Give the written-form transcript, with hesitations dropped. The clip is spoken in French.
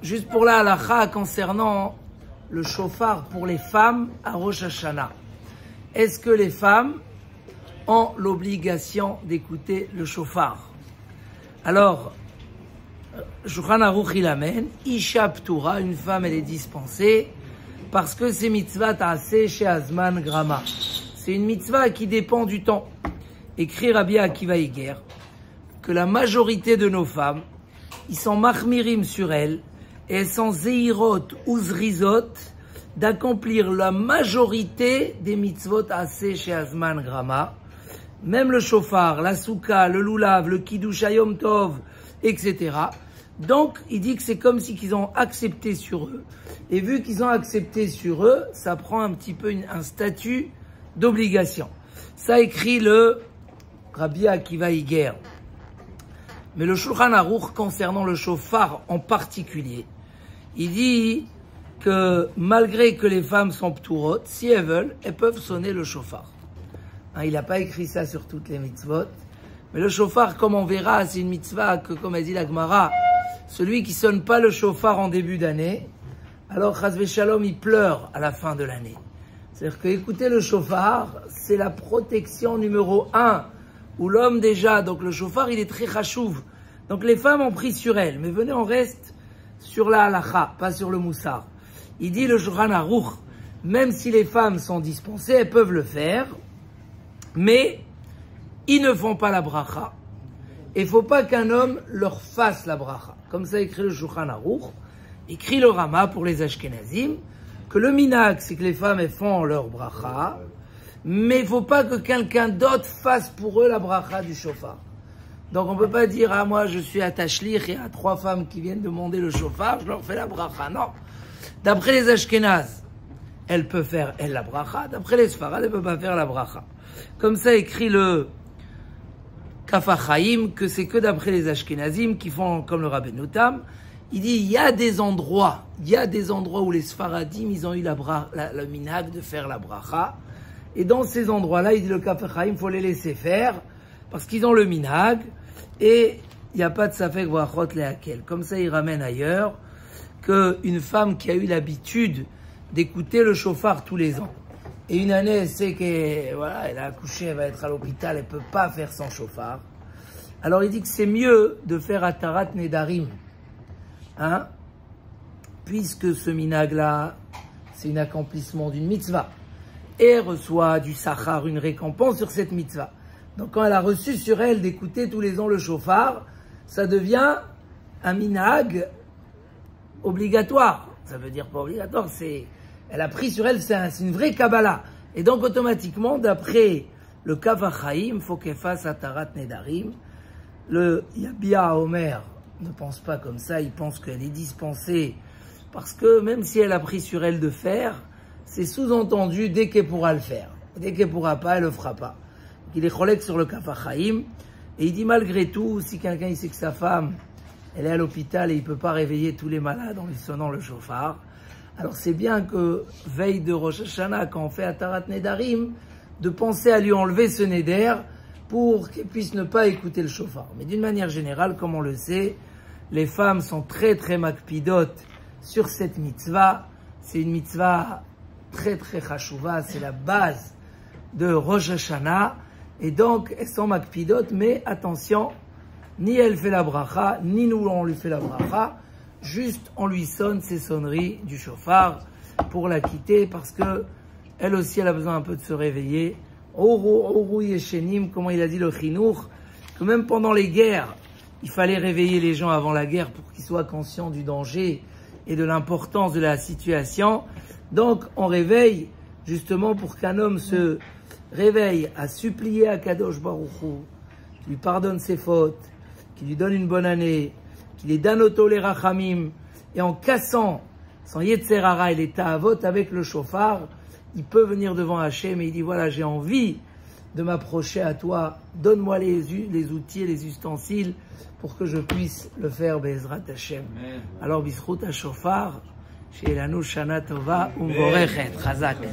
Juste pour la halakha concernant le shofar pour les femmes à Rosh Hashanah. Est-ce que les femmes ont l'obligation d'écouter le shofar? Alors, Shulchan Aruch il amène, Isha Ptura, une femme elle est dispensée parce que c'est mitzvah ta'aseh she'azman grama. C'est une mitzvah qui dépend du temps. Écrit Rabbi Akiva Iger que la majorité de nos femmes, ils sont machmirim sur elles et elles sont zeirot ou zrizot d'accomplir la majorité des mitzvot ta'aseh she'azman grama. Même le shofar, la souka, le lulav, le kiddush hayom tov, etc. Donc, il dit que c'est comme si qu'ils ont accepté sur eux. Et vu qu'ils ont accepté sur eux, ça prend un petit peu un statut d'obligation. Ça écrit le Rabbi Akiva Iger. Mais le Shulchan Aruch concernant le shofar en particulier, il dit que malgré que les femmes sont pturot, si elles veulent, elles peuvent sonner le shofar. Hein, il n'a pas écrit ça sur toutes les mitzvot. Mais le shofar, comme on verra, c'est une mitzvah que, comme a dit la Gemara, celui qui sonne pas le shofar en début d'année, alors chas v'shalom, il pleure à la fin de l'année. C'est-à-dire que écouter le shofar, c'est la protection numéro 1, où l'homme déjà, donc le shofar, il est très chachouv. Donc les femmes ont pris sur elle, mais venez, on reste sur la halacha, pas sur le moussar. Il dit le Shulchan Aruch, même si les femmes sont dispensées, elles peuvent le faire, mais ils ne font pas la bracha. Et il ne faut pas qu'un homme leur fasse la bracha. Comme ça écrit le Shulchan Aruch, écrit le Rama pour les Ashkenazim, que le minhag, c'est que les femmes elles font leur bracha, mais il ne faut pas que quelqu'un d'autre fasse pour eux la bracha du shofar. Donc on ne peut pas dire, ah moi je suis à Tachlich et à 3 femmes qui viennent demander le shofar, je leur fais la bracha. Non. D'après les Ashkenaz, elle peut faire elle la bracha. D'après les Sfarad, elle ne peut pas faire la bracha. Comme ça écrit le Kaf HaChaim, que c'est que d'après les Ashkenazim qui font comme le Rabbeinu Tam. Il dit, il y a des endroits où les Sfaradim, ils ont eu le minhag de faire la bracha. Et dans ces endroits-là, il dit le Kaf HaChaim, il faut les laisser faire, parce qu'ils ont le minhag, et il n'y a pas de safek brachot lehakel. Comme ça, il ramène ailleurs, qu'une femme qui a eu l'habitude d'écouter le shofar tous les ans, et une année, elle sait qu'elle voilà, elle a accouché, elle va être à l'hôpital, elle ne peut pas faire sans shofar. Alors il dit que c'est mieux de faire Atarat Nedarim. Hein? Puisque ce minhag-là, c'est un accomplissement d'une mitzvah. Et elle reçoit du sachar, une récompense sur cette mitzvah. Donc quand elle a reçu sur elle d'écouter tous les ans le shofar, ça devient un minhag obligatoire. Ça veut dire pas obligatoire, elle a pris sur elle, c'est une vraie Kabbalah. Et donc, automatiquement, d'après le Kaf HaChaim, il faut qu'elle fasse Atarat Nedarim. Le Yabia Omer ne pense pas comme ça, il pense qu'elle est dispensée. Parce que même si elle a pris sur elle de faire, c'est sous-entendu dès qu'elle pourra le faire. Dès qu'elle pourra pas, elle le fera pas. Donc, il est cholek sur le Kaf HaChaim. Et il dit malgré tout, si quelqu'un il sait que sa femme, elle est à l'hôpital et il peut pas réveiller tous les malades en lui sonnant le shofar, alors c'est bien que, veille de Rosh Hashanah, quand on fait Atarat Nedarim, de penser à lui enlever ce neder pour qu'elle puisse ne pas écouter le shofar. Mais d'une manière générale, comme on le sait, les femmes sont très très makpidotes sur cette mitzvah. C'est une mitzvah très très chashouva, c'est la base de Rosh Hashanah. Et donc, elles sont makpidotes, mais attention, ni elle fait la bracha, ni nous on lui fait la bracha. Juste, on lui sonne ces sonneries du shofar pour la quitter parce que elle aussi, elle a besoin un peu de se réveiller. Oru yeshenim, comment il a dit le chinour, que même pendant les guerres, il fallait réveiller les gens avant la guerre pour qu'ils soient conscients du danger et de l'importance de la situation. Donc, on réveille justement pour qu'un homme se réveille à supplier à Kadosh Baruch Hu, qu'il lui pardonne ses fautes, qu'il lui donne une bonne année, qu'il est danoto les rachamim, et en cassant son yetzer hara et les ta'avot avec le shofar, il peut venir devant Hachem et il dit voilà, j'ai envie de m'approcher à toi, donne-moi les outils et les ustensiles pour que je puisse le faire Be'ezrat Hachem. Alors, Bizchut HaShofar, She'elanu Shana Tova Umvorechet, Chazak.